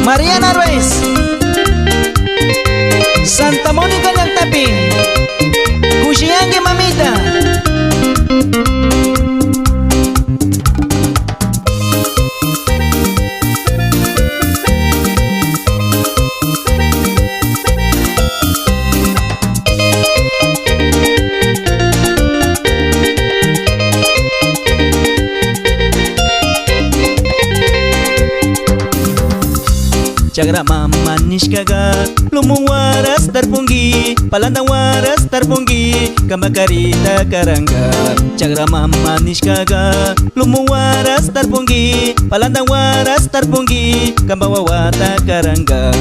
Mariana Ruiz, Santa Mónica del Tapín, Cushiangue mamita. Cagrama manis kaga lumuwaras tarpunggi, palandang waras tarpunggi, kamakarita karangga. Cagrama manis kaga lumuwaras tarpunggi, palandang waras tarpunggi, kambawawata karangga.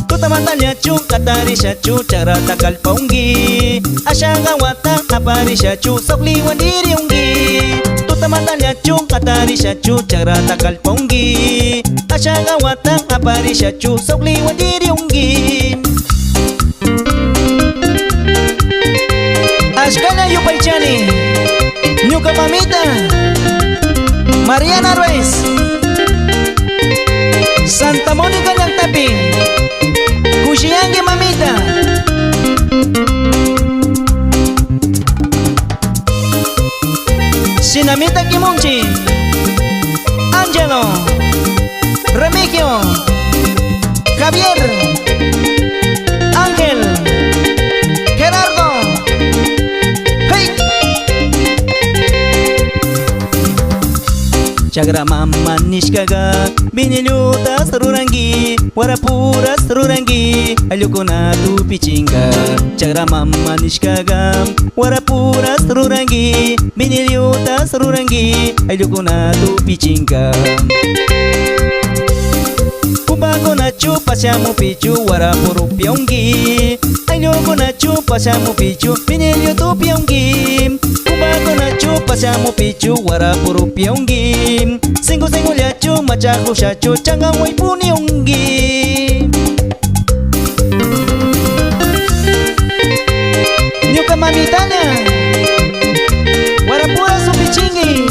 Tutamatanya cu katari syacu cara takal paunggi, asyanga wata apari syacu sok liwan diri unggi. Tutamatanya cu katari syacu cara takal paunggi, asyanga wata apari syacu sok liwan diri unggi. Ashkana yupaichani nyuka mamita Mariana Ruiz, Santa Mónica del Tapín, Cushiangue mamita. Sinamita Kimunchi, Angelo, Remigio, Javier, Ángel, Gerardo. Hey. Cagrama manis kaga binilutas terurangi, warapuras terurangi, ayukuna tu picingga. Cagrama manis kaga warapuras terurangi, binilutas terurangi, ayukuna tu picingga. Kumbago na chupa siamo pichu warapuru piongi, ayoko na chupa siamo pichu binilyo tu piongi. Kumbago na chupa siamo pichu warapuru piongi, singo liachu machaku shachu changa way puniongi. Nyuka mamitanya warapura su pichingi,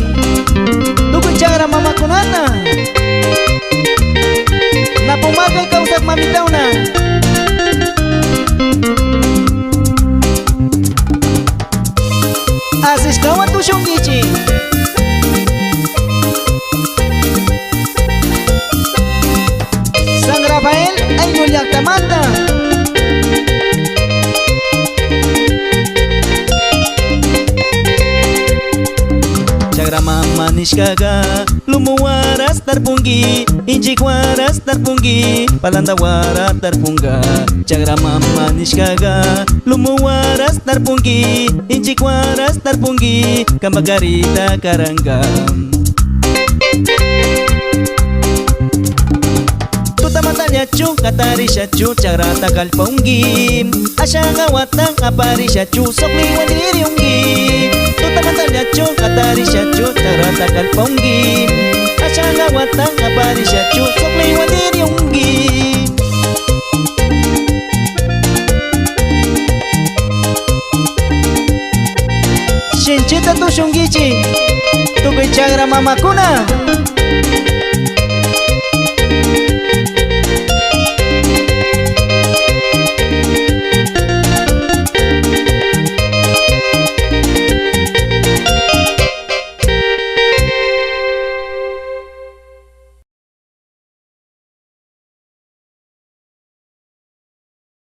duku cara mama kunana. Napumagal ka usap mamitaw na. Asis kawan tusyong gichi. Sang Rafael ay ngulyak tamata. Cagrama manis kaga lumuwaras tarpunggi, injik waras tarpunggi, palanda wara tarpungga. Cagrama manis kaga lumuwaras tarpunggi, injik waras tarpunggi, kamagarita karangga. Tutamatanya cu katari syacu cara takal paunggi, asyanga watang apari syacu sok liwan diri unggi. Tutamatanya cu katari syacu cara takal paunggi, asyanga watang apari syacu sok liwan diri unggi. Shinchita tu shungichi, tu bicara mama kuna.